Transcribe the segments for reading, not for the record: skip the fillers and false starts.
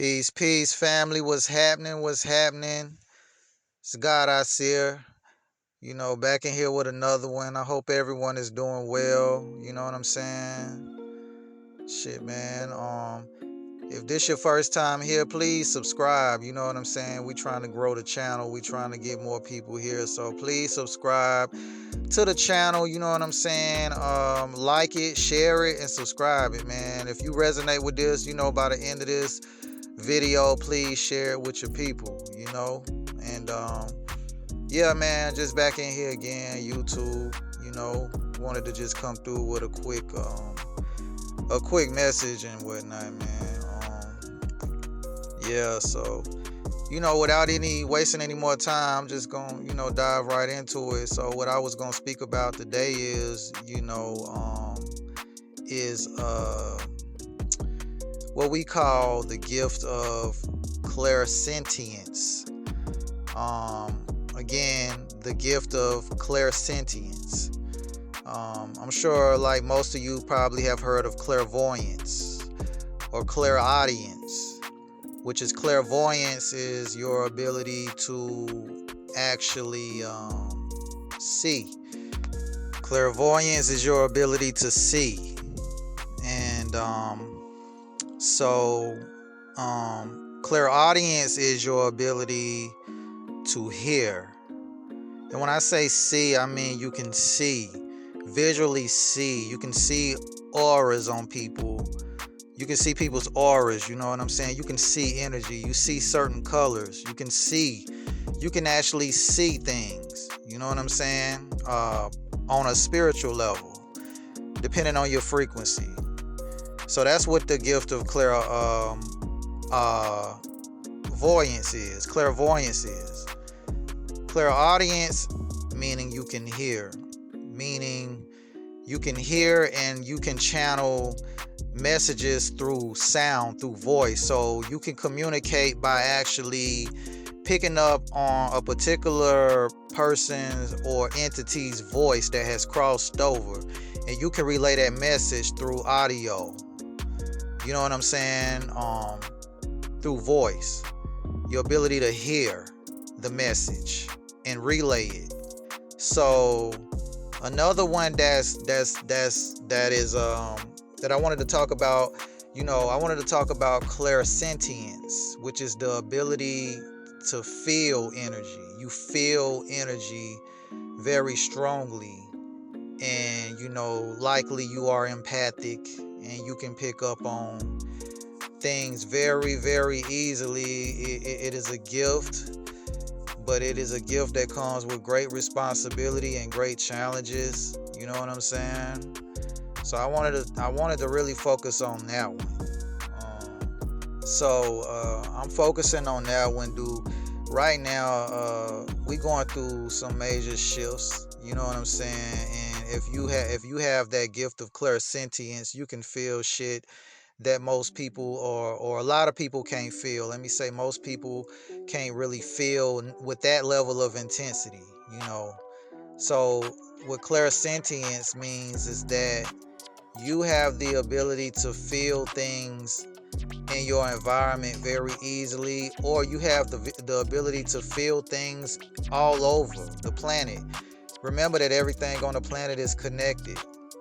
Peace, peace, family. What's happening? What's happening? It's God I see her. Back in here with another one. I hope everyone is doing well. You know what I'm saying? Shit, man. If this your first time here, please subscribe. You know what I'm saying? We trying to grow the channel. We trying to get more people here. So please subscribe to the channel. You know what I'm saying? Like it, share it, and subscribe it, man. If you resonate with this, by the end of this video, please share it with your people. And yeah, man, just back in here again, YouTube. Wanted to just come through with a quick message and whatnot, man. Yeah, so without wasting any more time, just gonna dive right into it. So what I was gonna speak about today is what we call the gift of clairsentience. Again, the gift of clairsentience. I'm sure, like most of you, probably have heard of clairvoyance or clairaudience, which is clairvoyance is your ability to actually see. Clairvoyance is your ability to see, and clairaudience is your ability to hear. And when I say see, I mean you can see, visually see. You can see auras on people. You can see people's auras, you know what I'm saying? You can see energy. You see certain colors. You can actually see things, you know what I'm saying? On a spiritual level, depending on your frequency. So that's what the gift of clairvoyance is. Clairvoyance is. Clairaudience, meaning you can hear. Meaning you can hear and you can channel messages through sound, through voice. So you can communicate by actually picking up on a particular person's or entity's voice that has crossed over, and you can relay that message through audio. You know what I'm saying? Through voice. Your ability to hear the message and relay it. So another one that I wanted to talk about, I wanted to talk about clairsentience, which is the ability to feel energy. You feel energy very strongly, and likely you are empathic and you can pick up on things very, very easily. It is a gift, but it is a gift that comes with great responsibility and great challenges. You know what I'm saying? So I wanted to really focus on that one. I'm focusing on that one, dude. Right now, we going through some major shifts. You know what I'm saying? And if you have that gift of clairsentience, you can feel shit that most people or a lot of people can't feel. Let me say most people can't really feel with that level of intensity. So what clairsentience means is that you have the ability to feel things in your environment very easily, or you have the ability to feel things all over the planet. Remember that everything on the planet is connected.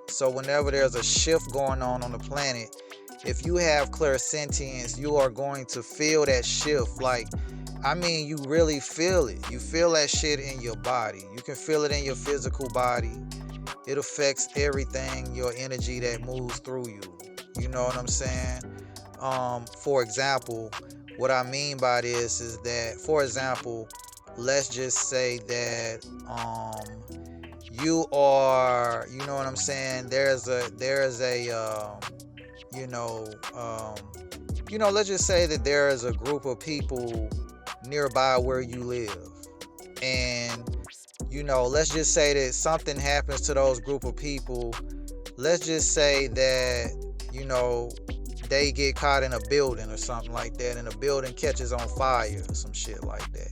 So whenever there's a shift going on the planet, if you have clairsentience, you are going to feel that shift. You really feel it. You feel that shit in your body. You can feel it in your physical body. It affects everything, your energy that moves through you. You know what I'm saying? For example, what I mean by this is that, for example, let's just say that you are, you know what I'm saying? Let's just say that there is a group of people nearby where you live, and let's just say that something happens to those group of people. Let's just say that they get caught in a building or something like that, and the building catches on fire or some shit like that.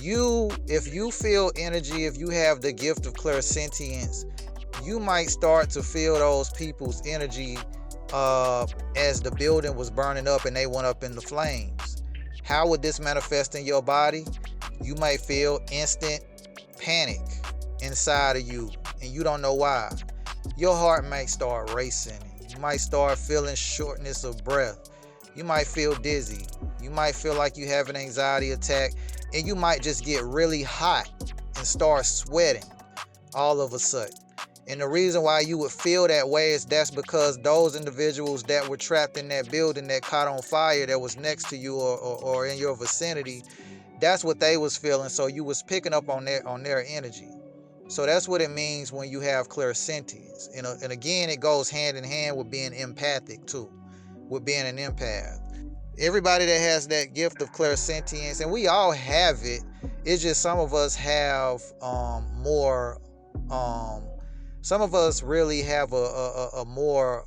If you feel energy, if you have the gift of clairsentience, you might start to feel those people's energy as the building was burning up and they went up in the flames. How would this manifest in your body? You might feel instant panic inside of you, and you don't know why. Your heart might start racing. You might start feeling shortness of breath. You might feel dizzy. You might feel like you have an anxiety attack, and you might just get really hot and start sweating all of a sudden. And the reason why you would feel that way is that's because those individuals that were trapped in that building that caught on fire that was next to you or in your vicinity, that's what they was feeling. So you was picking up on their energy. So that's what it means when you have clairsentience. And again, it goes hand in hand with being empathic too, with being an empath. Everybody that has that gift of clairsentience, and we all have it, it's just some of us have more. Some of us really have a more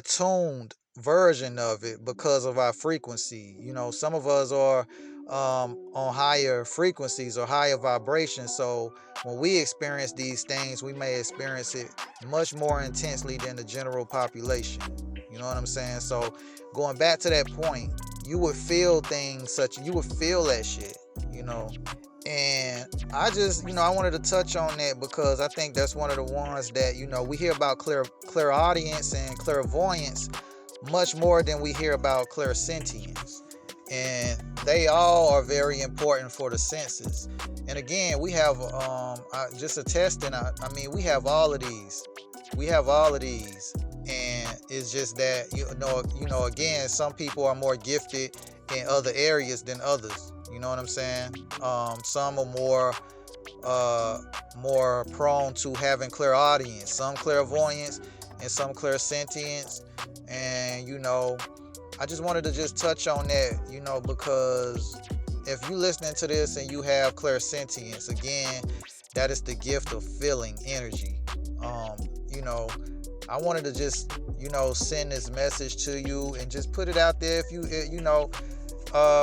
tuned version of it because of our frequency. Some of us are on higher frequencies or higher vibrations. So when we experience these things, we may experience it much more intensely than the general population. You know what I'm saying? So going back to that point, you would feel things you would feel that shit, And I just, I wanted to touch on that because I think that's one of the ones that, we hear about clairaudience and clairvoyance much more than we hear about clairsentience. And they all are very important for the senses. And again, we have just attesting, we have all of these. We have all of these. And it's just that, again, some people are more gifted in other areas than others. You know what I'm saying? Some are more prone to having clairaudience, some clairvoyance, and some clairsentience. And I just wanted to just touch on that, because if you listening to this and you have clairsentience, again, that is the gift of feeling energy. I wanted to just, send this message to you and just put it out there. If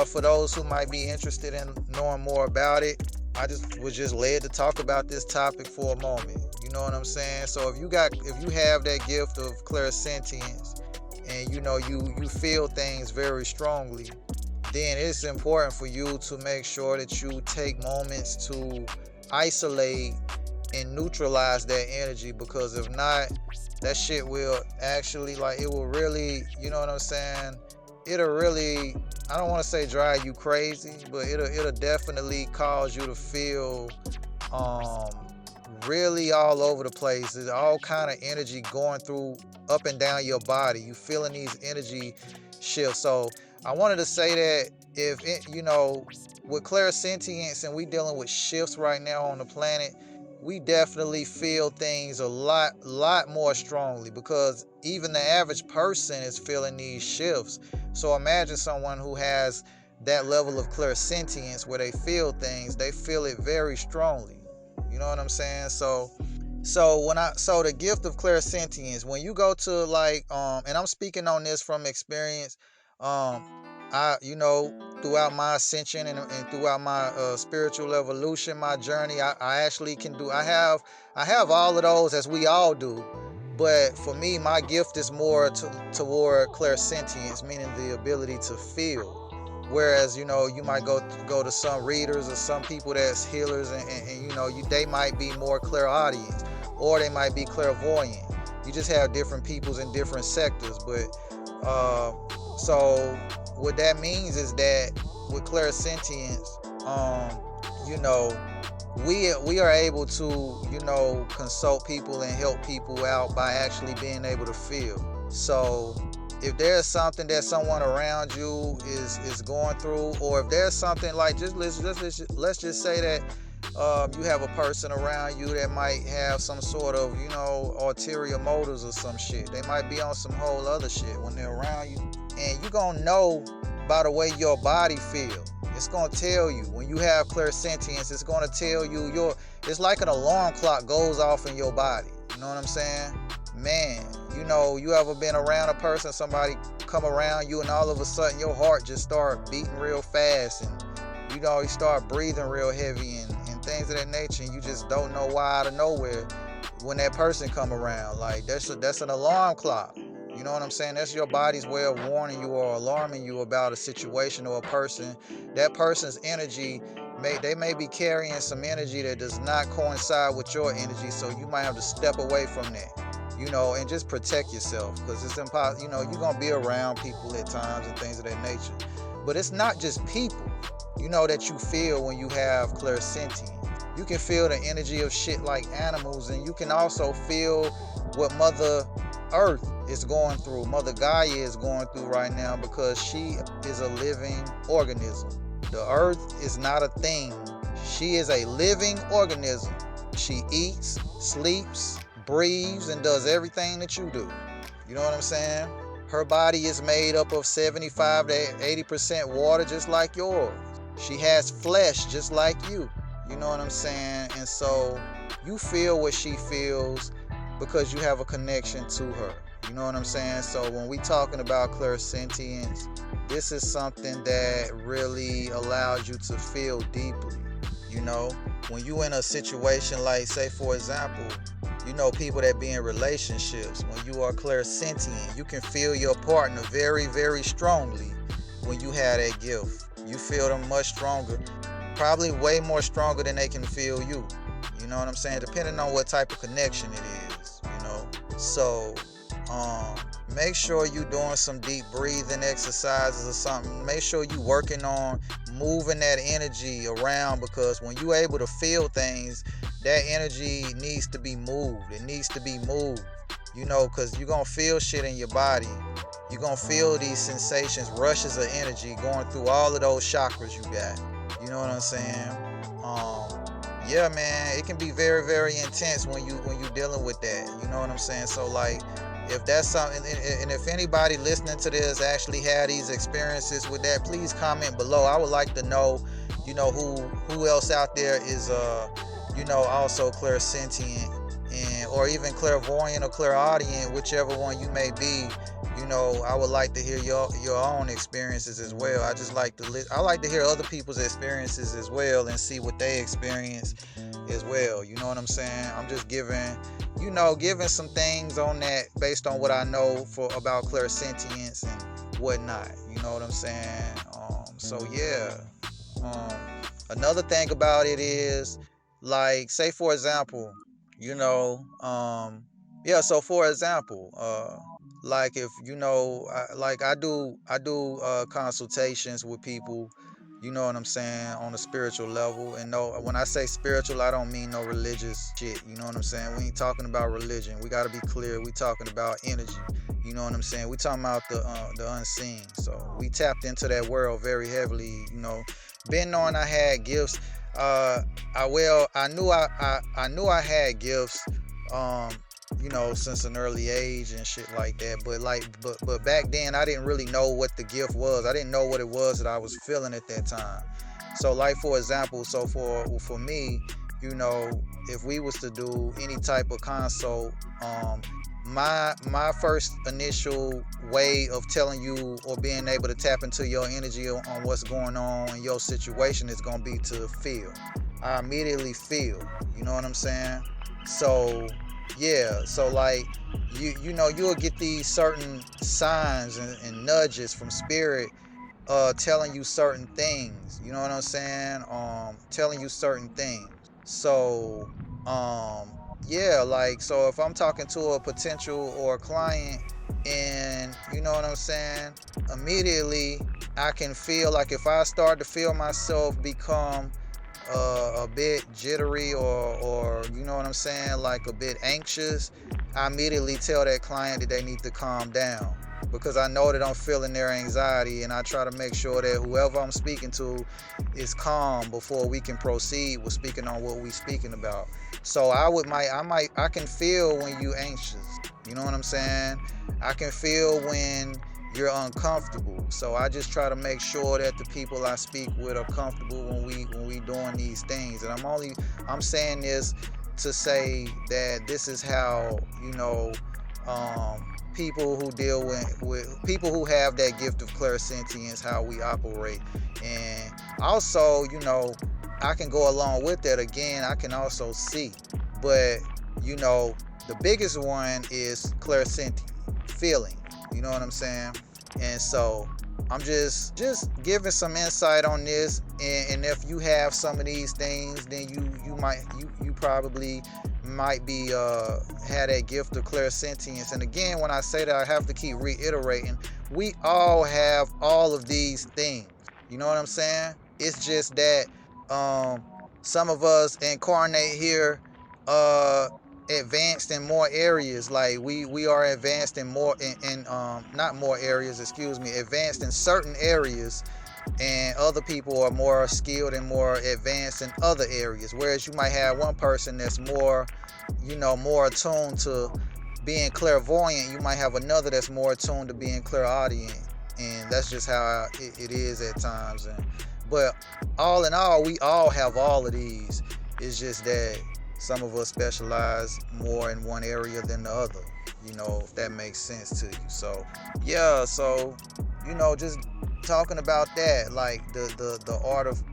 for those who might be interested in knowing more about it, I was just led to talk about this topic for a moment. You know what I'm saying? So if you have that gift of clairsentience and you feel things very strongly, then it's important for you to make sure that you take moments to isolate and neutralize that energy, because if not, that shit will actually, it will really, you know what I'm saying? It'll really, I don't want to say drive you crazy, but it'll definitely cause you to feel really all over the place. There's all kind of energy going through up and down your body. You feeling these energy shifts. So I wanted to say that if with clairsentience and we dealing with shifts right now on the planet, we definitely feel things a lot more strongly, because even the average person is feeling these shifts. So imagine someone who has that level of clairsentience where they feel things, they feel it very strongly. You know what I'm saying? So the gift of clairsentience, when you go to and I'm speaking on this from experience, I throughout my ascension and throughout my spiritual evolution, my journey, I actually can do. I have all of those, as we all do. But for me, my gift is more toward clairsentience, meaning the ability to feel. Whereas, you might go to some readers or some people that's healers, and they might be more clairaudience, or they might be clairvoyant. You just have different peoples in different sectors. But so what that means is that with clairsentience, we are able to, consult people and help people out by actually being able to feel. So if there's something that someone around you is going through, or if there's something let's just say that you have a person around you that might have some sort of, ulterior motives or some shit. They might be on some whole other shit when they're around you. And you're going to know by the way your body feels. It's going to tell you. When you have clairsentience, it's going to tell you it's like an alarm clock goes off in your body. You know what I'm saying? Man, you ever been around a person, somebody come around you, and all of a sudden your heart just start beating real fast, and you start breathing real heavy and things of that nature, and you just don't know why out of nowhere. when that person come around. Like that's an alarm clock. You know what I'm saying? That's your body's way of warning you or alarming you about a situation or a person. That person's energy they may be carrying some energy that does not coincide with your energy, so you might have to step away from that. And just protect yourself, because it's impossible. You're gonna be around people at times and things of that nature. But it's not just people, that you feel when you have clairsentience. You can feel the energy of shit like animals, and you can also feel what Mother Earth is going through, Mother Gaia is going through right now, because she is a living organism. The earth is not a thing. She is a living organism. She eats, sleeps, breathes, and does everything that you do. You know what I'm saying? Her body is made up of 75 to 80% water, just like yours. She has flesh just like you. You know what I'm saying? And so you feel what she feels because you have a connection to her. You know what I'm saying? So when we talking about clairsentience, this is something that really allows you to feel deeply. When you in a situation like, say for example, people that be in relationships, when you are clairsentient, you can feel your partner very, very strongly when you have that gift. You feel them much stronger, probably way more stronger than they can feel you. You know what I'm saying? Depending on what type of connection it is, So, make sure you doing some deep breathing exercises or something. Make sure you working on moving that energy around, because when you able to feel things, that energy needs to be moved. It needs to be moved, because you're going to feel shit in your body. You're going to feel these sensations, rushes of energy going through all of those chakras you got. You know what I'm saying? Yeah, man, it can be very, very intense when you dealing with that. You know what I'm saying? So like, if that's something, and if anybody listening to this actually had these experiences with that, please comment below. I would like to know, who else out there is also clairsentient, and or even clairvoyant or clairaudient, whichever one you may be. I would like to hear your own experiences as well. I like to hear other people's experiences as well and see what they experience as well. You know what I'm saying? I'm just giving some things on that based on what I know about clairsentience and whatnot. You know what I'm saying? So yeah. Another thing about it is, like, say for example, so for example, like if I do consultations with people, you know what I'm saying, on a spiritual level. And no, when I say spiritual, I don't mean no religious shit. You know what I'm saying? We ain't talking about religion. We got to be clear. We talking about energy. You know what I'm saying? We talking about the unseen. So we tapped into that world very heavily. Been knowing I had gifts. I knew I had gifts. Since an early age and shit like that. But back then I didn't really know what the gift was. I didn't know what it was that I was feeling at that time. So like for example, for me, if we was to do any type of consult, my first initial way of telling you or being able to tap into your energy on what's going on in your situation is going to be to feel. I immediately feel. You know what I'm saying? So yeah, so like you'll get these certain signs and nudges from spirit telling you certain things. You know what I'm saying? Telling you certain things. So yeah, like, so if I'm talking to a potential or a client, and you know what I'm saying, immediately I can feel, like, if I start to feel myself become a bit jittery or you know what I'm saying, like a bit anxious, I immediately tell that client that they need to calm down, because I know that I'm feeling their anxiety, and I try to make sure that whoever I'm speaking to is calm before we can proceed with speaking on what we speaking about. So I can feel when you anxious. You know what I'm saying? I can feel when you're uncomfortable. So I just try to make sure that the people I speak with are comfortable when we doing these things. And I'm saying this to say that this is how, people who deal with people who have that gift of clairsentience, how we operate. And also, I can go along with that. Again, I can also see, but you know, the biggest one is clairsentient, feeling. You know what I'm saying? And so I'm just giving some insight on this, and if you have some of these things, then you probably might be had that gift of clairsentience. And again, when I say that, I have to keep reiterating, we all have all of these things. You know what I'm saying? It's just that um some of us incarnate here uh advanced in more areas. Like we are advanced in more in not more areas, excuse me, advanced in certain areas, and other people are more skilled and more advanced in other areas. Whereas you might have one person that's more, more attuned to being clairvoyant, you might have another that's more attuned to being clairaudient, and that's just how it is at times. And but all in all, we all have all of these. It's just that some of us specialize more in one area than the other. If that makes sense to you. So yeah, so just talking about that, like the art of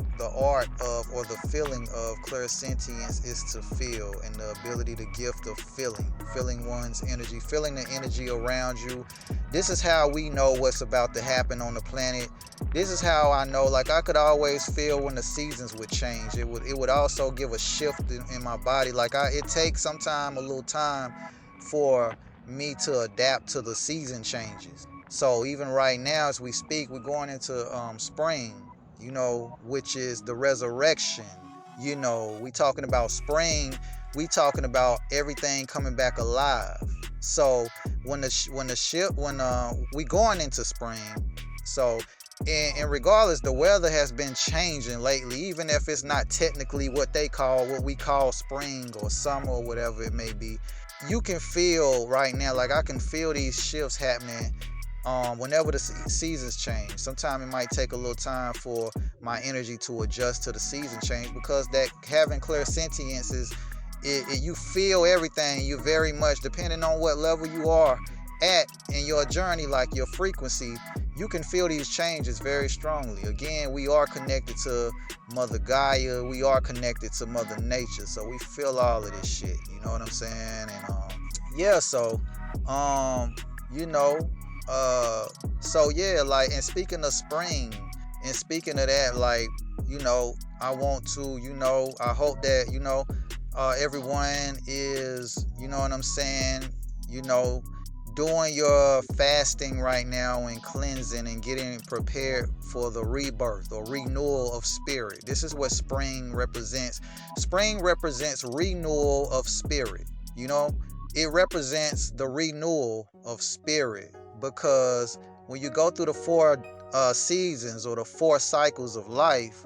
or the feeling of clairsentience is to feel, and the ability, to gift of feeling one's energy, feeling the energy around you. This is how we know what's about to happen on the planet. This is how I know, like, I could always feel when the seasons would change. It would also give a shift in my body. Like, it takes a little time for me to adapt to the season changes. So even right now, as we speak, we're going into spring, which is the resurrection. We talking about spring. We talking about everything coming back alive. So when we going into spring, so and regardless, the weather has been changing lately, even if it's not technically what we call spring or summer or whatever it may be. You can feel right now, like I can feel these shifts happening whenever the seasons change. Sometimes it might take a little time for my energy to adjust to the season change, because that having clairsentience is you feel everything. You very much, depending on what level you are at in your journey, like your frequency, you can feel these changes very strongly. Again, we are connected to Mother Gaia. We are connected to Mother Nature, so we feel all of this shit. You know what I'm saying? And yeah, so you know, so yeah, like, and speaking of spring, and speaking of that, like, I want to, I hope that everyone is, you know what I'm saying, you know, doing your fasting right now and cleansing and getting prepared for the rebirth or renewal of spirit. This is what spring represents. Spring represents renewal of spirit. It represents the renewal of spirit, because when you go through the four seasons or the four cycles of life,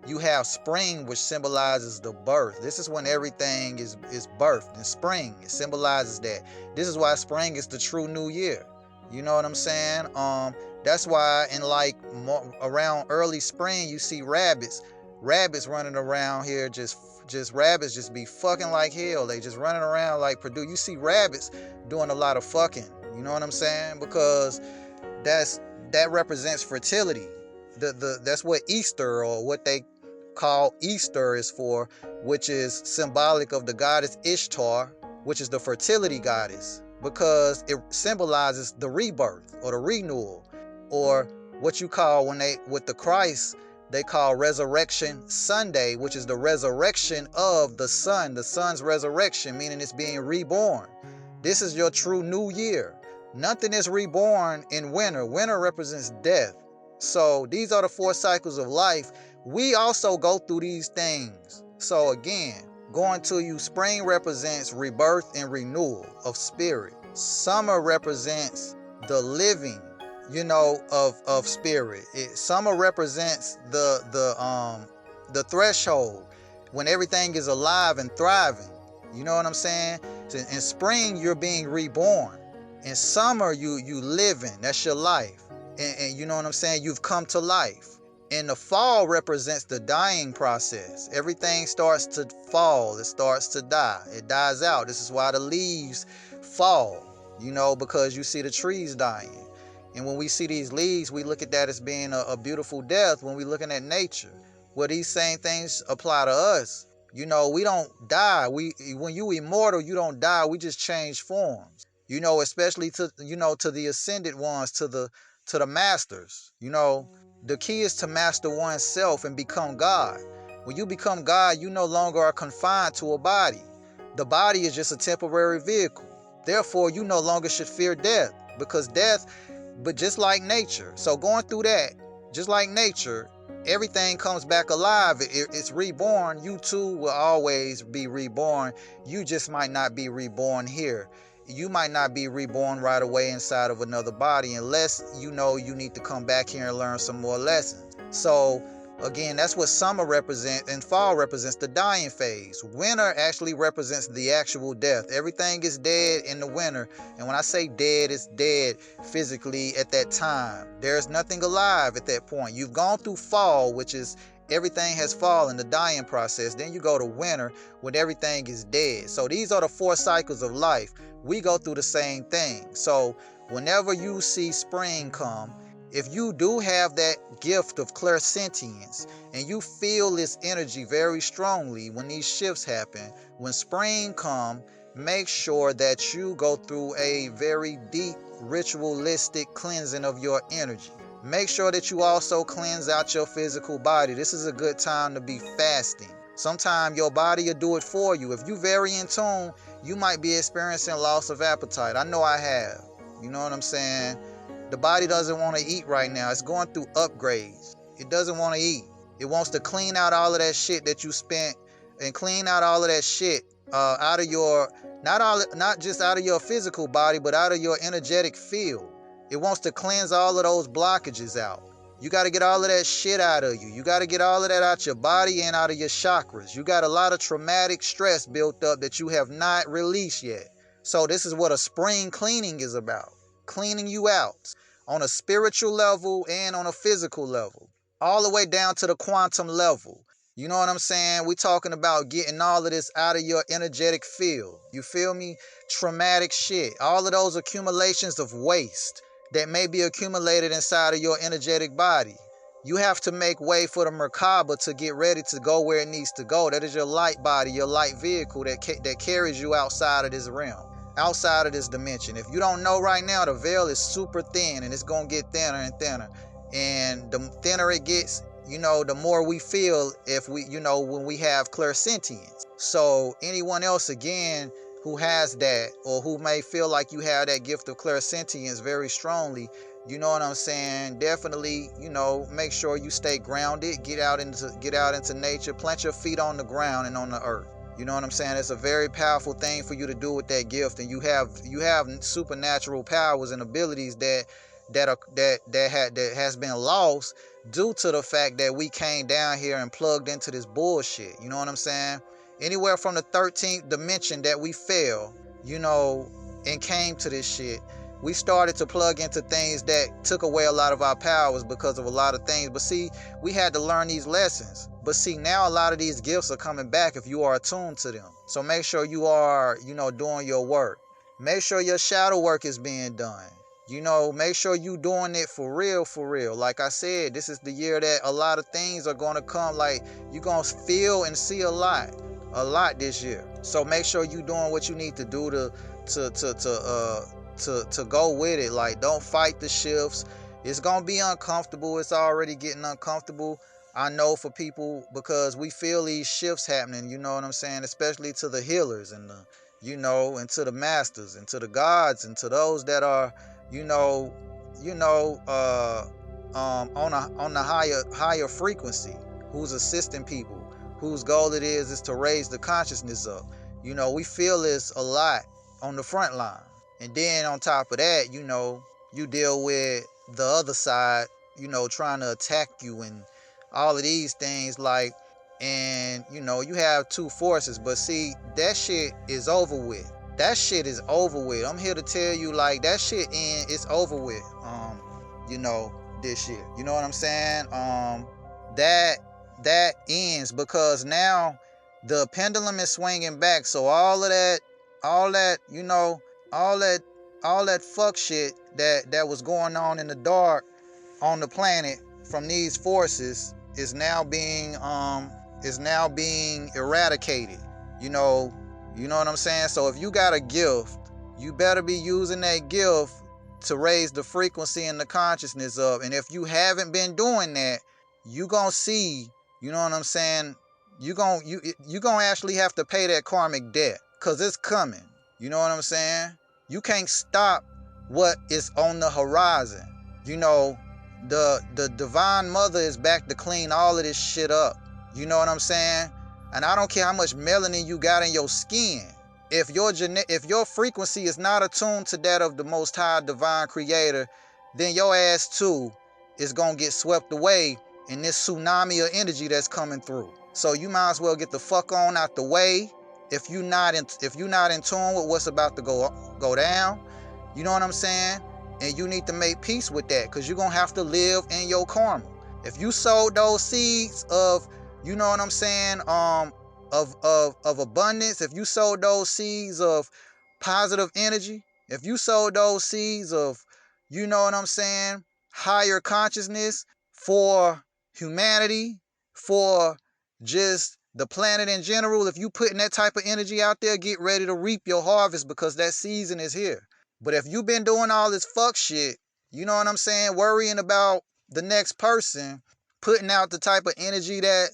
you have spring, which symbolizes the birth. This is when everything is birthed. In spring, it symbolizes that. This is why spring is the true new year. You know what I'm saying? That's why in around early spring, you see rabbits running around here. Just rabbits just be fucking like hell. They just running around like Purdue. You see rabbits doing a lot of fucking. You know what I'm saying? Because that represents fertility. That's what Easter, or what they call Easter, is for, which is symbolic of the goddess Ishtar, which is the fertility goddess, because it symbolizes the rebirth or the renewal, or what you call, with the Christ, they call Resurrection Sunday, which is the resurrection of the sun's resurrection, meaning it's being reborn. This is your true new year. Nothing is reborn in winter. Winter represents death. So these are the four cycles of life. We also go through these things. So again, going to you, spring represents rebirth and renewal of spirit. Summer represents the living, of spirit. Summer represents the threshold, when everything is alive and thriving. You know what I'm saying? So in spring, you're being reborn. In summer, you living. That's your life. And you know what I'm saying? You've come to life. And the fall represents the dying process. Everything starts to fall. It starts to die. It dies out. This is why the leaves fall, because you see the trees dying. And when we see these leaves, we look at that as being a beautiful death when we're looking at nature. Well, these same things apply to us. We don't die. When you immortal, you don't die. We just change forms. Especially to the ascended ones, to the masters. The key is to master oneself and become God. When you become God, you no longer are confined to a body. The body is just a temporary vehicle. Therefore, you no longer should fear death, because death, but just like nature. So going through that, just like nature, everything comes back alive. It's reborn. You too will always be reborn. You just might not be reborn here. You might not be reborn right away inside of another body, unless you need to come back here and learn some more lessons. So again, that's what summer represents, and fall represents the dying phase. Winter actually represents the actual death. Everything is dead in the winter. And when I say dead, it's dead physically at that time. There's nothing alive at that point. You've gone through fall, which is everything has fallen, the dying process. Then you go to winter, when everything is dead. So these are the 4 cycles of life. We go through the same thing. So whenever you see spring come, if you do have that gift of clairsentience and you feel this energy very strongly when these shifts happen, when spring come, make sure that you go through a very deep ritualistic cleansing of your energy. Make sure that you also cleanse out your physical body. This is a good time to be fasting. Sometimes your body will do it for you. If you're very in tune, you might be experiencing loss of appetite. I know I have. You know what I'm saying? The body doesn't want to eat right now. It's going through upgrades. It doesn't want to eat. It wants to clean out all of that shit that you spent, and clean out all of that shit out of your, not just out of your physical body, but out of your energetic field. It wants to cleanse all of those blockages out. You got to get all of that shit out of you. You got to get all of that out your body and out of your chakras. You got a lot of traumatic stress built up that you have not released yet. So this is what a spring cleaning is about. Cleaning you out on a spiritual level and on a physical level, all the way down to the quantum level. You know what I'm saying? We're talking about getting all of this out of your energetic field. You feel me? Traumatic shit. All of those accumulations of waste that may be accumulated inside of your energetic body. You have to make way for the Merkaba to get ready to go where it needs to go. That is your light body, your light vehicle that carries you outside of this realm, outside of this dimension. If you don't know right now, the veil is super thin, and it's going to get thinner and thinner. And the thinner it gets, the more we feel if we, when we have clairsentience. So anyone else, again, who has that, or who may feel like you have that gift of clairsentience very strongly, you know what I'm saying? Definitely, make sure you stay grounded, get out into nature, plant your feet on the ground and on the earth. You know what I'm saying? It's a very powerful thing for you to do with that gift, and you have supernatural powers and abilities that has been lost due to the fact that we came down here and plugged into this bullshit. You know what I'm saying? Anywhere from the 13th dimension that we fell, and came to this shit, we started to plug into things that took away a lot of our powers because of a lot of things. But see, we had to learn these lessons. But see, now a lot of these gifts are coming back if you are attuned to them. So make sure you are, doing your work. Make sure your shadow work is being done. Make sure you doing it for real, for real. Like I said, this is the year that a lot of things are going to come. Like, you're going to feel and see a lot this year. So make sure you doing what you need to do to go with it. Like, don't fight the shifts. It's gonna be uncomfortable. It's already getting uncomfortable, I know, for people, because we feel these shifts happening. You know what I'm saying? Especially to the healers and and to the masters and to the gods and to those that are on a higher frequency, who's assisting people, whose goal it is to raise the consciousness up. We feel this a lot on the front line. And then on top of that, you deal with the other side, trying to attack you and all of these things, like, and you have 2 forces. But see, that shit is over with. That shit is over with. I'm here to tell you, like, that shit it's over with. This year. You know what I'm saying? That ends, because now the pendulum is swinging back. So all that fuck shit that was going on in the dark on the planet from these forces is now being is now being eradicated. You know, you know what I'm saying? So if you got a gift, you better be using that gift to raise the frequency and the consciousness of. And if you haven't been doing that, you gonna see, you know what I'm saying? You gonna actually have to pay that karmic debt, cause it's coming. You know what I'm saying? You can't stop what is on the horizon. You know, the divine mother is back to clean all of this shit up. You know what I'm saying? And I don't care how much melanin you got in your skin. If your frequency is not attuned to that of the most high divine creator, then your ass too is gonna get swept away in this tsunami of energy that's coming through. So you might as well get the fuck on out the way if you're not in tune with what's about to go down. You know what I'm saying? And you need to make peace with that, because you're gonna have to live in your karma. If you sowed those seeds of, you know what I'm saying, of abundance, if you sowed those seeds of positive energy, if you sowed those seeds of, you know what I'm saying, higher consciousness for humanity, for just the planet in general, if you putting that type of energy out there, get ready to reap your harvest, because that season is here. But if you've been doing all this fuck shit, you know what I'm saying, worrying about the next person, putting out the type of energy that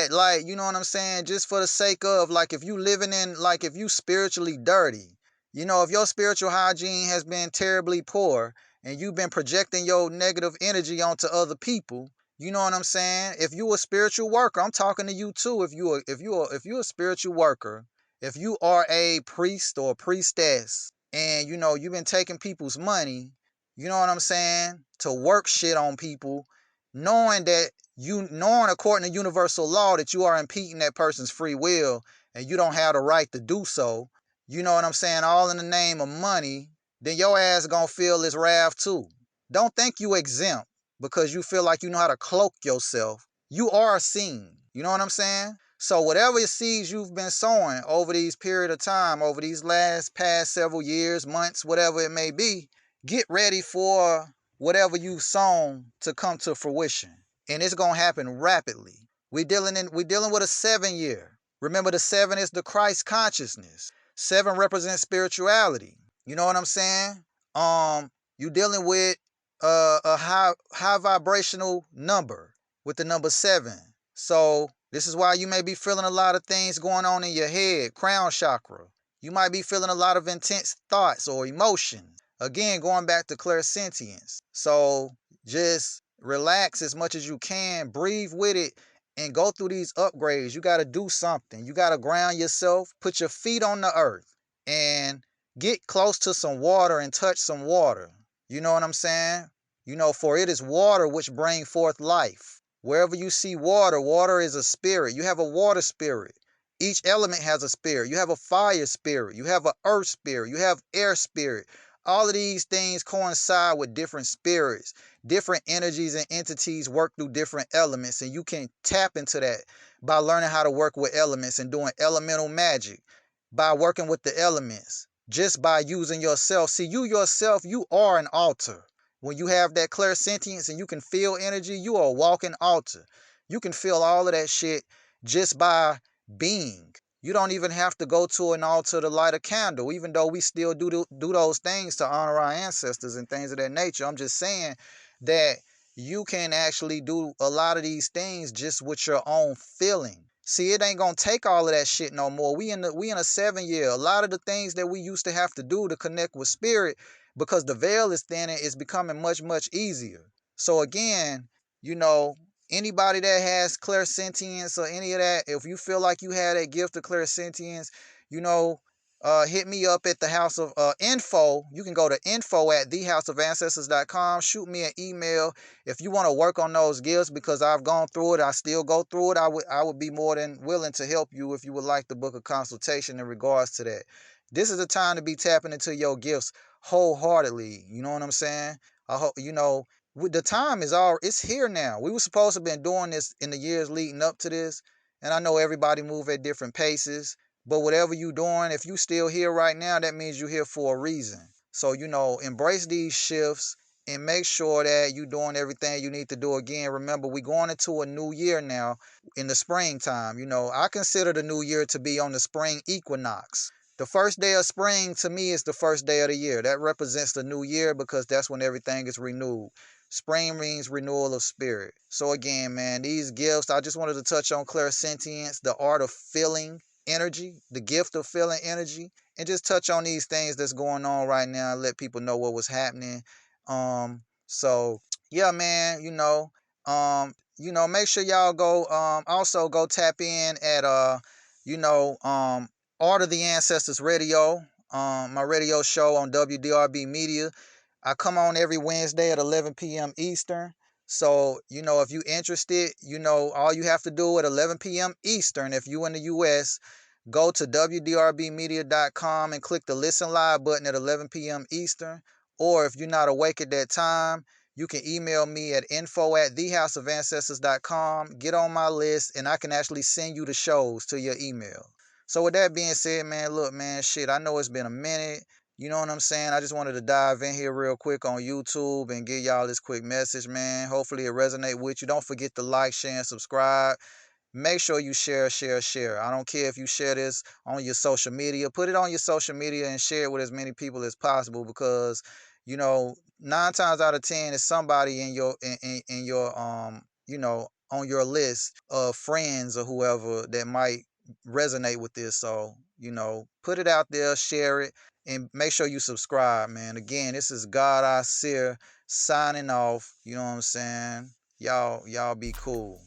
like, you know what I'm saying, just for the sake of, like, if you living in, like, if you spiritually dirty, you know, if your spiritual hygiene has been terribly poor and you've been projecting your negative energy onto other people, you know what I'm saying? If you a spiritual worker, I'm talking to you too. If you a spiritual worker, if you are a priest or a priestess, and you know you've been taking people's money, you know what I'm saying, to work shit on people, knowing according to universal law that you are impeding that person's free will and you don't have the right to do so, you know what I'm saying, all in the name of money, then your ass gonna feel this wrath too. Don't think you exempt because you feel like you know how to cloak yourself. You are seen. You know what I'm saying? So whatever seeds you've been sowing over these period of time, over these past several years, months, whatever it may be, get ready for whatever you've sown to come to fruition. And it's gonna happen rapidly. We dealing with a 7 year. Remember, the 7 is the Christ consciousness. 7 represents spirituality. You know what I'm saying? You dealing with a high vibrational number with the number 7. So this is why you may be feeling a lot of things going on in your head, crown chakra. You might be feeling a lot of intense thoughts or emotions. Again, going back to clairsentience. So just relax as much as you can, breathe with it, and go through these upgrades. You got to do something. You got to ground yourself, put your feet on the earth, and get close to some water and touch some water. You know what I'm saying? You know, for it is water which bring forth life. Wherever you see water, water is a spirit. You have a water spirit. Each element has a spirit. You have a fire spirit. You have an earth spirit. You have air spirit. All of these things coincide with different spirits. Different energies and entities work through different elements, and you can tap into that by learning how to work with elements and doing elemental magic, by working with the elements, just by using yourself. See, you yourself, you are an altar. When you have that clairsentience and you can feel energy, you are a walking altar. You can feel all of that shit just by being. You don't even have to go to an altar to light a candle, even though we still do those things to honor our ancestors and things of that nature. I'm just saying that you can actually do a lot of these things just with your own feeling. See, it ain't gonna take all of that shit no more. We in a 7 year. A lot of the things that we used to have to do to connect with spirit, because the veil is thinning, is becoming much, much easier. So again, you know, anybody that has clairsentience or any of that, if you feel like you had that gift of clairsentience, you know, hit me up at the house of info. You can go to info at thehouseofancestors.com. Shoot me an email if you want to work on those gifts, because I've gone through it. I still go through it. I would be more than willing to help you if you would like to book a consultation in regards to that. This is the time to be tapping into your gifts wholeheartedly. You know what I'm saying? I hope, you know, the time is it's here now. We were supposed to have been doing this in the years leading up to this, and I know everybody move at different paces. But whatever you doing, if you still here right now, that means you're here for a reason. So, you know, embrace these shifts and make sure that you doing everything you need to do. Again, remember, we going into a new year now in the springtime. I consider the new year to be on the spring equinox. The first day of spring to me is the first day of the year. That represents the new year because that's when everything is renewed. Spring means renewal of spirit. So again, man, these gifts, I just wanted to touch on clairsentience, the art of feeling energy, the gift of feeling energy, and just touch on these things that's going on right now and let people know what was happening. So yeah, man, make sure y'all go also go tap in at Art of the Ancestors Radio, my radio show on WDRB Media. I come on every Wednesday at 11 p.m. Eastern. So, if you're interested, all you have to do at 11 p.m. Eastern, if you in the U.S., go to WDRBmedia.com and click the Listen Live button at 11 p.m. Eastern. Or if you're not awake at that time, you can email me at info@thehouseofancestors.com. Get on my list, and I can actually send you the shows to your email. So with that being said, man, look, man, shit, I know it's been a minute. You know what I'm saying? I just wanted to dive in here real quick on YouTube and give y'all this quick message, man. Hopefully it resonate with you. Don't forget to like, share, and subscribe. Make sure you share, share, share. I don't care if you share this on your social media. Put it on your social media and share it with as many people as possible because, 9 times out of 10 is somebody in your on your list of friends or whoever that might resonate with this. So, put it out there, share it, and make sure you subscribe, man. Again, this is God I Seer signing off. You know what I'm saying? Y'all be cool.